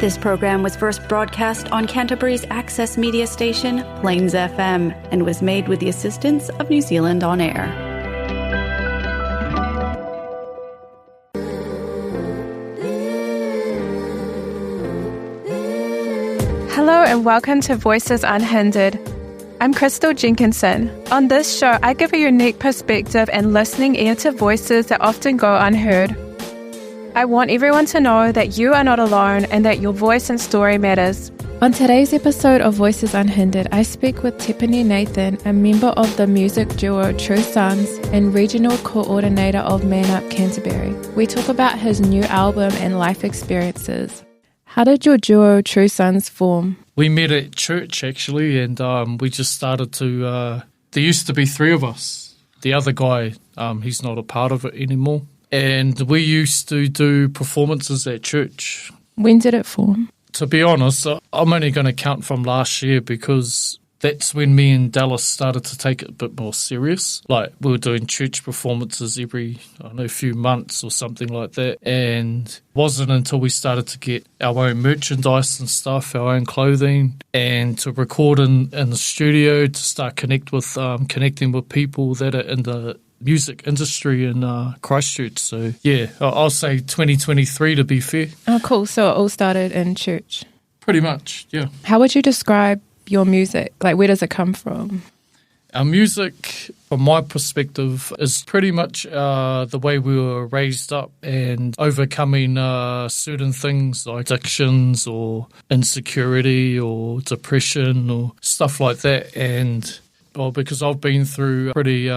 This program was first broadcast on Canterbury's access media station, Plains FM, and was made with the assistance of New Zealand On Air. Hello and welcome to Voices Unhindered. I'm Crystal Jenkinson. On this show, I give a unique perspective and listening ear to voices that often go unheard. I want everyone to know that you are not alone and that your voice and story matters. On today's episode of Voices Unhindered, I speak with Tipene Nathan, a member of the music duo TRUE SONZ and regional coordinator of Man Up Canterbury. We talk about his new album and life experiences. How did your duo TRUE SONZ form? We met at church, actually, and we just started to... there used to be three of us. The other guy, he's not a part of it anymore. And we used to do performances at church. When did it form? To be honest, I'm only going to count from last year because that's when me and Dallas started to take it a bit more serious. Like, we were doing church performances every, few months or something like that. And it wasn't until we started to get our own merchandise and stuff, our own clothing, and to record in the studio, to start connecting with people that are in the music industry in Christchurch. So, yeah, I'll say 2023 to be fair. Oh, cool. So it all started in church? Pretty much, yeah. How would you describe your music? Like, where does it come from? Our music, from my perspective, is pretty much the way we were raised up and overcoming certain things like addictions or insecurity or depression or stuff like that. And because I've been through a pretty,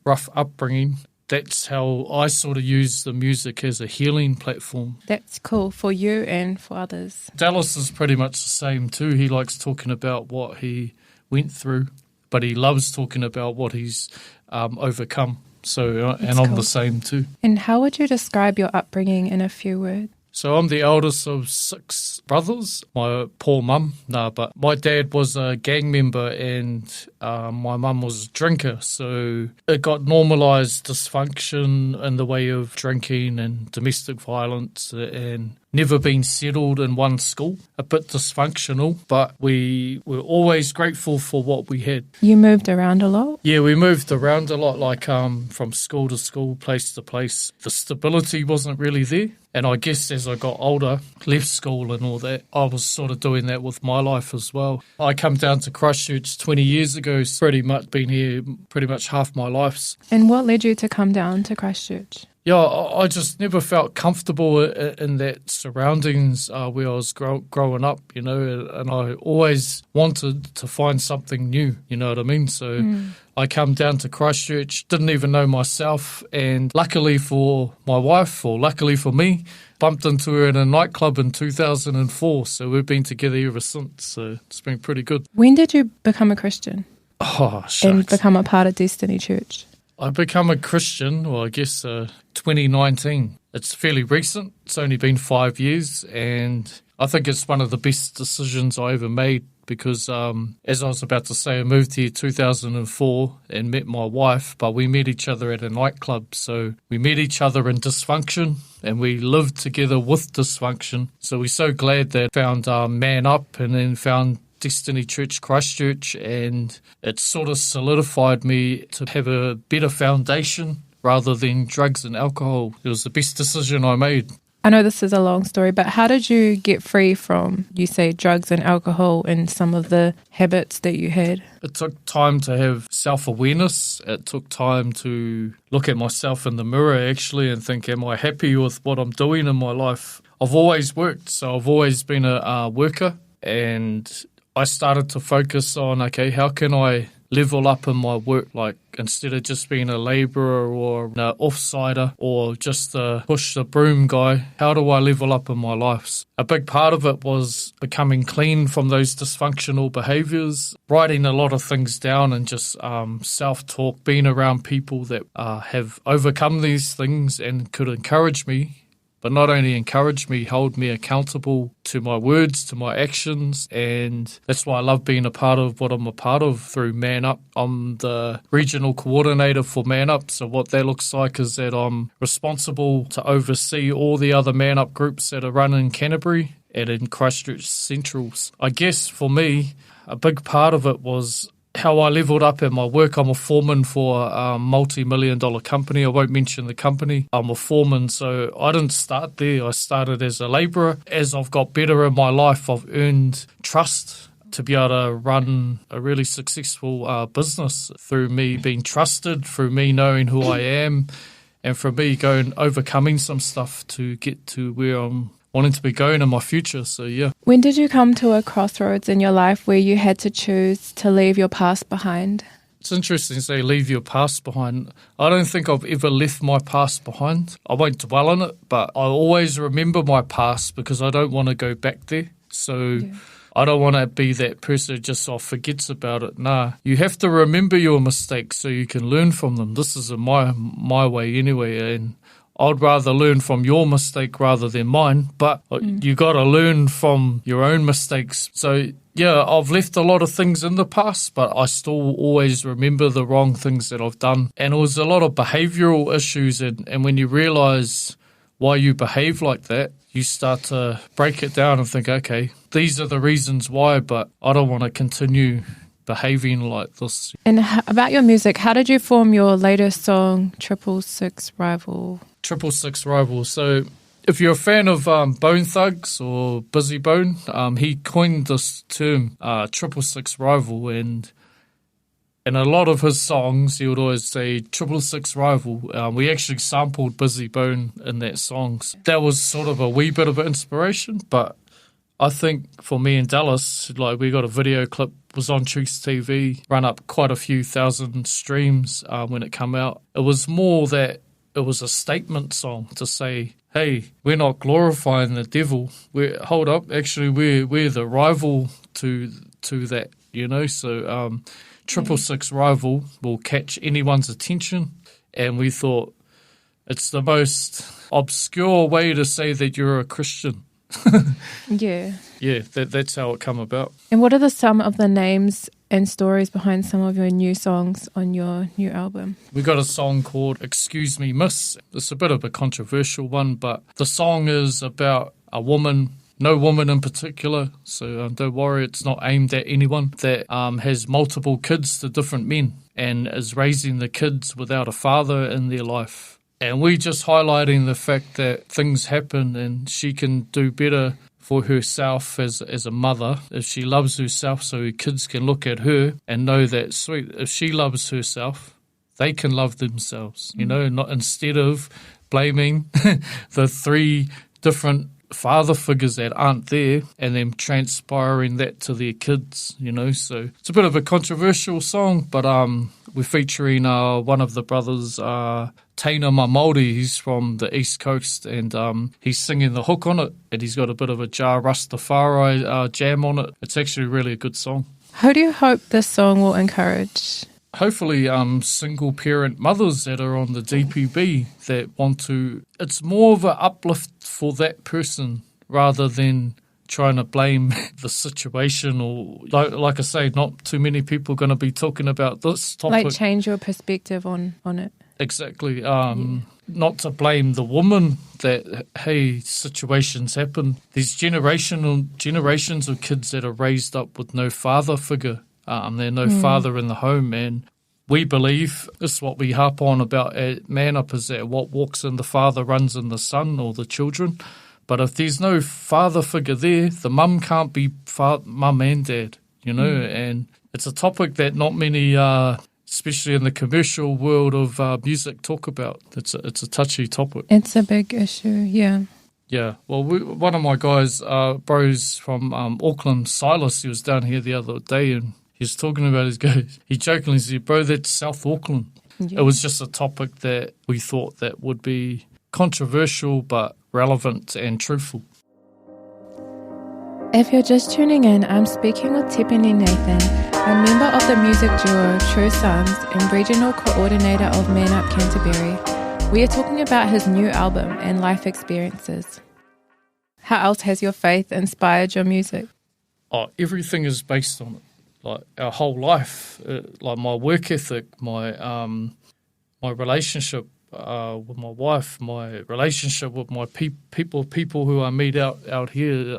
rough upbringing, that's how I sort of use the music as a healing platform. That's cool for you and for others. Dallas is pretty much the same too. He likes talking about what he went through, but he loves talking about what he's overcome. So, and I'm the same too. And how would you describe your upbringing in a few words? So I'm the eldest of 6 brothers. My poor mum, but my dad was a gang member and my mum was a drinker. So it got normalised dysfunction in the way of drinking and domestic violence and never been settled in one school. A bit dysfunctional, but we were always grateful for what we had. You moved around a lot? Yeah, we moved around a lot, like from school to school, place to place. The stability wasn't really there. And I guess as I got older, left school and all that, I was sort of doing that with my life as well. I come down to Christchurch 20 years ago, pretty much been here pretty much half my life. And what led you to come down to Christchurch? Yeah, I just never felt comfortable in that surroundings where I was growing up, and I always wanted to find something new, you know what I mean? So I come down to Christchurch, didn't even know myself, and luckily for my wife, or luckily for me, bumped into her in a nightclub in 2004, so we've been together ever since, so it's been pretty good. When did you become a Christian? Oh, shucks. And become a part of Destiny Church? I become a Christian, 2019. It's fairly recent. It's only been 5 years, and I think it's one of the best decisions I ever made because, as I was about to say, I moved here 2004 and met my wife, but we met each other at a nightclub. So we met each other in dysfunction, and we lived together with dysfunction. So we're so glad that I found Man Up and then found Destiny Church Christchurch, and it sort of solidified me to have a better foundation rather than drugs and alcohol. It was the best decision I made. I know this is a long story, but how did you get free from, you say, drugs and alcohol and some of the habits that you had? It took time to have self-awareness. It took time to look at myself in the mirror, actually, and think, am I happy with what I'm doing in my life? I've always worked, so I've always been a worker, and I started to focus on, okay, how can I level up in my work? Like, instead of just being a labourer or an off-sider or just a push the broom guy, how do I level up in my life? A big part of it was becoming clean from those dysfunctional behaviours, writing a lot of things down and just self-talk, being around people that have overcome these things and could encourage me but not only encouraged me, held me accountable to my words, to my actions, and that's why I love being a part of what I'm a part of through Man Up. I'm the regional coordinator for Man Up, so what that looks like is that I'm responsible to oversee all the other Man Up groups that are run in Canterbury and in Christchurch Centrals. I guess for me, a big part of it was how I leveled up at my work. I'm a foreman for a multi-million-dollar company. I won't mention the company. I'm a foreman, so I didn't start there. I started as a labourer. As I've got better in my life, I've earned trust to be able to run a really successful business through me being trusted, through me knowing who I am, and for me overcoming some stuff to get to where I'm wanting to be going in my future. So, yeah. When did you come to a crossroads in your life where you had to choose to leave your past behind? It's interesting to say leave your past behind. I don't think I've ever left my past behind. I won't dwell on it, but I always remember my past because I don't want to go back there. So I don't want to be that person who just forgets about it. Nah, you have to remember your mistakes so you can learn from them. This is my way anyway, and I'd rather learn from your mistake rather than mine, but you got to learn from your own mistakes. So, yeah, I've left a lot of things in the past, but I still always remember the wrong things that I've done. And it was a lot of behavioural issues, and when you realise why you behave like that, you start to break it down and think, okay, these are the reasons why, but I don't want to continue behaving like this. And about your music, how did you form your latest song, 666 Rival? 666 Rival. So if you're a fan of Bone Thugs or Busy Bone, he coined this term, 666 Rival, and in a lot of his songs, he would always say 666 Rival. We actually sampled Busy Bone in that song. That was sort of a wee bit of inspiration, but I think for me in Dallas, we got a video clip, was on Truth TV, run up quite a few thousand streams when it came out. It was more that it was a statement song to say, hey, we're not glorifying the devil. We're the rival to that, you know. So 666 Rival will catch anyone's attention, and we thought it's the most obscure way to say that you're a Christian. Yeah, that's how it come about. And what are some of the names and stories behind some of your new songs on your new album? We got a song called Excuse Me Miss. It's a bit of a controversial one, but the song is about a woman, no woman in particular, so don't worry, it's not aimed at anyone, that has multiple kids to different men and is raising the kids without a father in their life. And we just highlighting the fact that things happen and she can do better for herself as a mother if she loves herself, so her kids can look at her and know that, sweet, if she loves herself, they can love themselves, you know, not instead of blaming the three different father figures that aren't there and then transpiring that to their kids, you know. So it's a bit of a controversial song, but we're featuring one of the brothers, Taina Māori. He's from the East Coast, and he's singing the hook on it, and he's got a bit of a Jah Rastafari jam on it. It's actually really a good song. Who do you hope this song will encourage? Hopefully single parent mothers that are on the DPB that want to, it's more of an uplift for that person rather than trying to blame the situation, or like I say, not too many people are going to be talking about this topic. Like change your perspective on it. Exactly. Not to blame the woman that, hey, situations happen. There's generations of kids that are raised up with no father figure. There's no father in the home, and we believe, this is what we harp on about at Man Up, is that what walks in the father runs in the son or the children. But if there's no father figure there, the mum can't be mum and dad, you know. And it's a topic that not many, especially in the commercial world of music, talk about. It's a touchy topic. It's a big issue, yeah. Yeah, well, one of my guys, bros from Auckland, Silas, he was down here the other day, and he was talking about his guys. He jokingly said, bro, that's South Auckland. Yeah. It was just a topic that we thought that would be controversial but relevant and truthful. If you're just tuning in, I'm speaking with Tipene Nathan, a member of the music duo TRUE SONZ and regional coordinator of Man Up Canterbury. We are talking about his new album and life experiences. How else has your faith inspired your music? Everything is based on it. Like our whole life, like my work ethic, my relationship with my wife, my relationship with my people who I meet out here.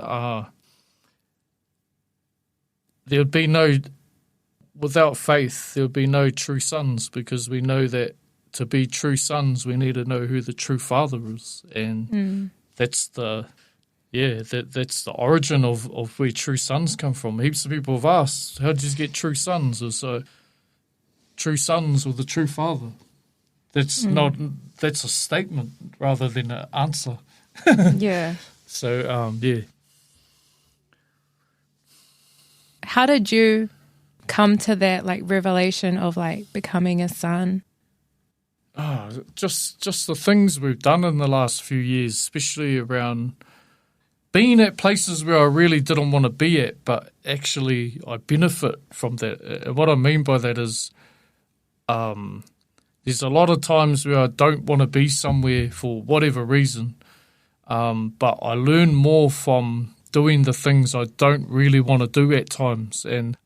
There'd be without faith, there would be no true sons, because we know that to be true sons, we need to know who the true father is, and that's the origin of where true sons come from. Heaps of people have asked, how did you get true sons? So, true sons with the true father. That's that's a statement rather than an answer. Yeah. So, yeah. How did you come to that revelation of becoming a son? Just the things we've done in the last few years, especially around being at places where I really didn't want to be at, but actually I benefit from that. And what I mean by that is there's a lot of times where I don't want to be somewhere for whatever reason, but I learn more from doing the things I don't really want to do at times. And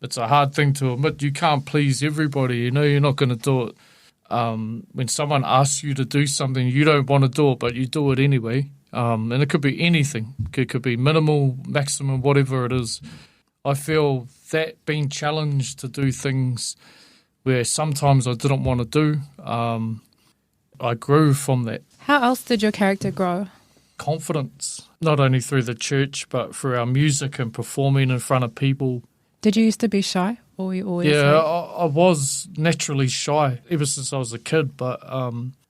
it's a hard thing to admit. You can't please everybody. You're not going to do it. When someone asks you to do something, you don't want to do it, but you do it anyway. And it could be anything. It could be minimal, maximum, whatever it is. I feel that being challenged to do things where sometimes I didn't want to do, I grew from that. How else did your character grow? Confidence, not only through the church, but through our music and performing in front of people. Did you used to be shy? Or were you always I was naturally shy ever since I was a kid, but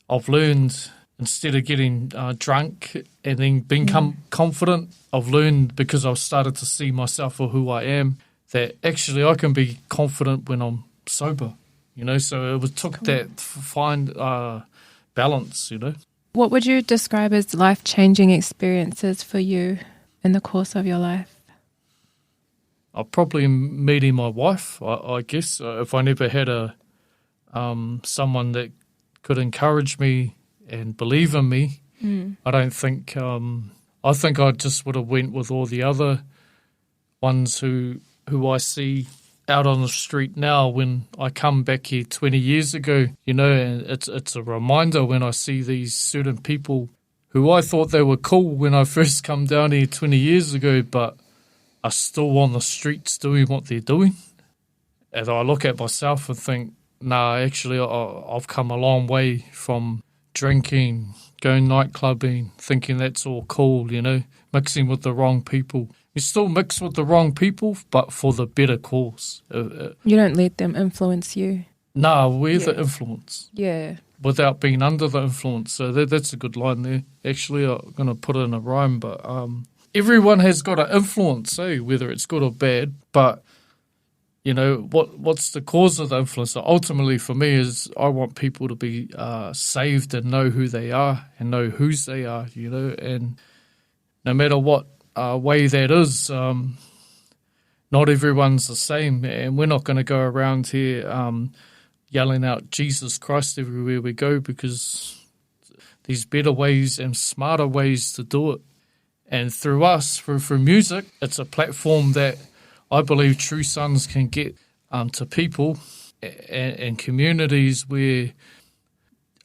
I've learned, instead of getting drunk and then become confident, I've learned, because I've started to see myself for who I am, that actually I can be confident when I'm sober, so it took that fine balance, What would you describe as life-changing experiences for you in the course of your life? Probably meeting my wife, I guess. If I never had someone that could encourage me and believe in me, I don't think. I think I just would have went with all the other ones who I see out on the street now. When I come back here 20 years ago, and it's a reminder when I see these certain people who I thought they were cool when I first come down here 20 years ago, but are still on the streets doing what they're doing. And I look at myself and think, nah, actually I've come a long way from drinking, going nightclubbing, thinking that's all cool, mixing with the wrong people. You still mix with the wrong people, but for the better cause. You don't let them influence you. No, we're the influence. Yeah. Without being under the influence. So that's a good line there. Actually, I'm going to put it in a rhyme, but everyone has got an influence, whether it's good or bad. But, what's the cause of the influence? So ultimately, for me, is I want people to be saved and know who they are and know whose they are, and no matter what way that is, not everyone's the same, and we're not going to go around here yelling out Jesus Christ everywhere we go, because there's better ways and smarter ways to do it. And through us, through music, it's a platform that I believe true sons can get to people and communities where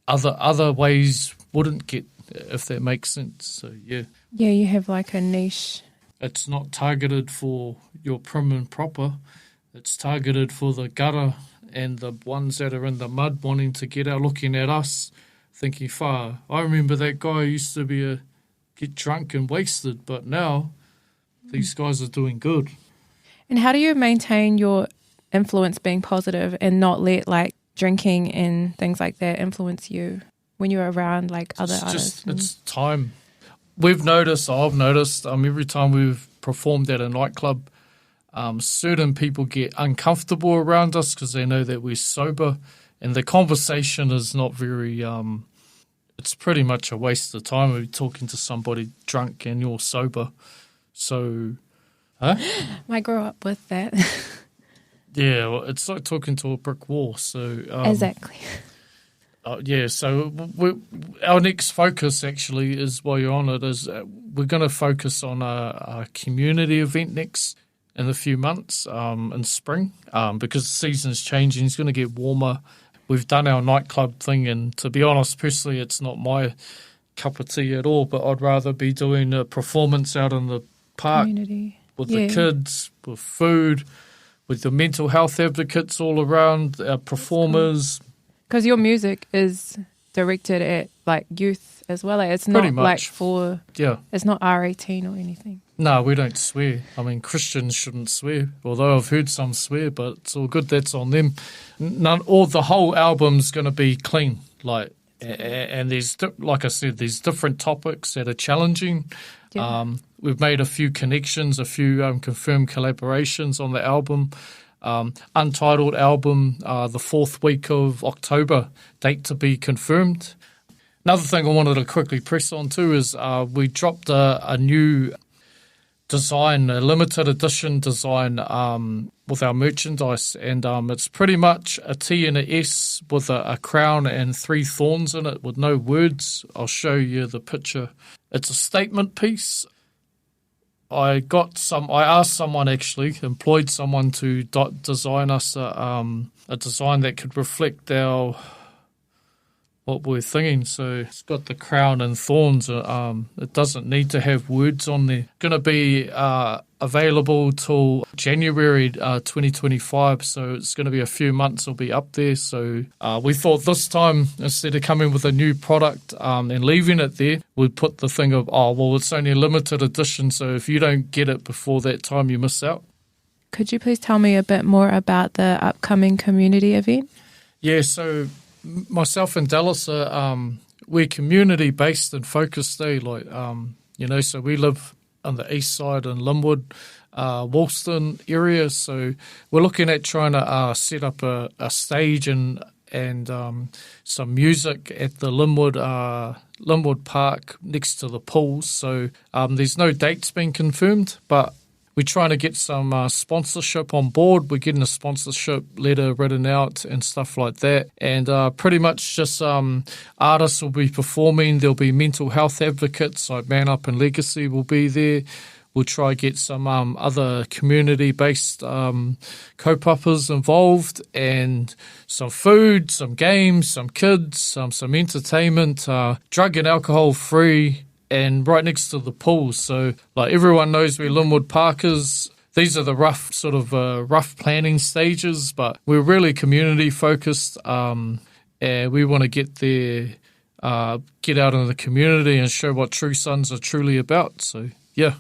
other ways wouldn't get, if that makes sense. So, yeah. Yeah, you have a niche. It's not targeted for your prim and proper. It's targeted for the gutter and the ones that are in the mud wanting to get out, looking at us, thinking, far, I remember that guy used to get drunk and wasted, but now these guys are doing good. And how do you maintain your influence being positive and not let drinking and things like that influence you when you're around other artists? It's time. I've noticed, every time we've performed at a nightclub, certain people get uncomfortable around us because they know that we're sober, and the conversation is not very, it's pretty much a waste of time. We're talking to somebody drunk and you're sober. So, I grew up with that. Yeah, well, it's like talking to a brick wall. So exactly. So our next focus actually is, while you're on it, is we're going to focus on a community event next in a few months in spring because the season's changing. It's going to get warmer. We've done our nightclub thing, and to be honest, personally, it's not my cup of tea at all, but I'd rather be doing a performance out in the park with the kids, with food, with the mental health advocates all around, our performers. Because your music is directed at like youth as well. Like, it's not like for it's not R18 or anything. No, we don't swear. I mean, Christians shouldn't swear, although I've heard some swear, but it's all good. That's on them. The whole album's going to be clean, and there's, like I said, there's different topics that are challenging. Yeah. We've made a few connections, a few confirmed collaborations on the album. Untitled album, the 4th week of October, date to be confirmed. Another thing I wanted to quickly press on too is we dropped a new design, a limited edition design with our merchandise, and it's pretty much a T and a S with a crown and 3 thorns in it with no words. I'll show you the picture. It's a statement piece. I asked someone, actually, employed someone to design us a design that could reflect what we're thinking. So it's got the crown and thorns. It doesn't need to have words on there. Going to be available till January 2025, so it's going to be a few months it'll be up there. So we thought this time, instead of coming with a new product and leaving it there, we'd put the thing of, it's only a limited edition, so if you don't get it before that time, you miss out. Could you please tell me a bit more about the upcoming community event? Yeah, so myself and Dallas we're community based and focused. So we live on the east side in Linwood, Woolston area. So we're looking at trying to set up a stage and some music at the Linwood Park next to the pools. So there's no dates being confirmed, but we're trying to get some sponsorship on board. We're getting a sponsorship letter written out and stuff like that. And pretty much just artists will be performing. There'll be mental health advocates like Man Up and Legacy will be there. We'll try to get some other community-based kaupapers involved, and some food, some games, some kids, some entertainment, drug and alcohol free, and right next to the pool. So like everyone knows where Linwood Park is. These are the rough planning stages, but we're really community focused, and we want to get there, get out in the community and show what True Sons are truly about. So yeah.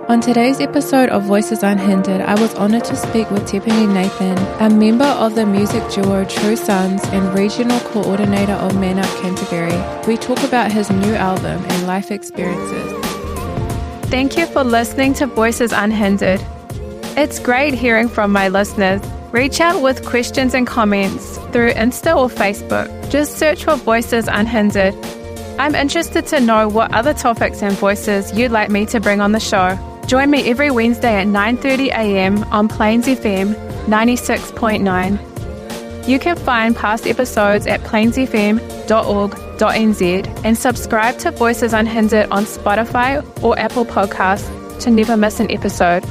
On today's episode of Voices Unhindered, I was honoured to speak with Tipene Nathan, a member of the music duo True Sons and regional coordinator of Man Up Canterbury. We talk about his new album and life experiences. Thank you for listening to Voices Unhindered. It's great hearing from my listeners. Reach out with questions and comments through Insta or Facebook. Just search for Voices Unhindered. I'm interested to know what other topics and voices you'd like me to bring on the show. Join me every Wednesday at 9:30 a.m. on Plains FM 96.9. You can find past episodes at plainsfm.org.nz and subscribe to Voices Unhindered on Spotify or Apple Podcasts to never miss an episode.